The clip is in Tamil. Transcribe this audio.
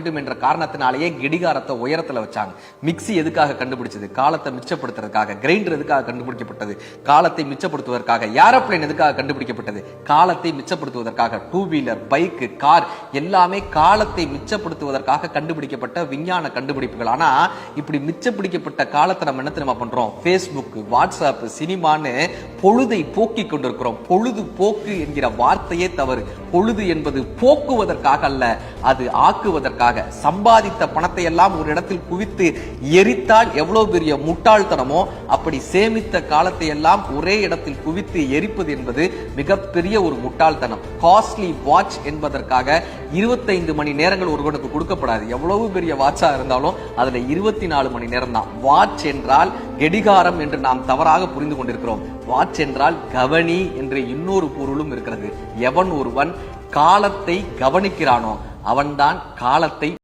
என்ற காரணத்தினாலேயே கடிகாரத்தை உயரத்துல வச்சாங்க. மிக்ஸி எதுக்காக கண்டுபிடிச்சது? காலத்தை மிச்சப்படுத்துறதுக்காக. கிரைண்டர் எதுக்காக கண்டுபிடிக்கப்பட்டது? காலத்தை மிச்சப்படுத்துவதற்காக. ஏரோப்ளேன் எதுக்காக கண்டுபிடிக்கப்பட்டது? காலத்தை மிச்சப்படுத்துவதற்காக. டூ வீலர், பைக், கார் எல்லாமே காலத்தை மிச்சப்படுத்துவதற்காக கண்டுபிடிக்கப்பட்ட விஞ்ஞான கண்டுபிடிப்புகள். ஆனா இப்படி மிச்சப்பிடிக்கப்பட்ட காலத்தை நம்ம என்ன பண்றோம்? பேஸ்புக், வாட்ஸ்அப், சினிமான்னு பொழுதை போக்கி கொண்டிருக்கிறோம். பொழுது போக்கு என்கிற வார்த்தையே தவறு. பொழுது என்பது போக்குவதற்காக அல்ல, அது ஆக்குவதற்காக. சம்பாதித்த பணத்தை எல்லாம் ஒரு இடத்தில் குவித்து எரித்தால் எவ்வளவு பெரிய முட்டாள்தனமோ, அப்படி சேமித்த காலத்தை எல்லாம் ஒரே இடத்தில் குவித்து எரிப்பது என்பது மிகப்பெரிய ஒரு முட்டாள்தனம். காஸ்ட்லி வாட்ச் என்பதற்காக 25 மணி நேரங்கள் ஒருவனுக்கு கொடுக்கப்படாது. எவ்வளவு பெரிய வாட்சா இருந்தாலும் அதுல 24 மணி நேரம் தான். வாட்ச் என்றால் கடிகாரம் என்று நாம் தவறாக புரிந்து கொண்டிருக்கிறோம். வாட்ச் என்றால் கவனி என்று இன்னொரு பொருளும் இருக்கிறது. எவன் ஒருவன் காலத்தை கவனிக்கிறானோ அவன்தான் காலத்தை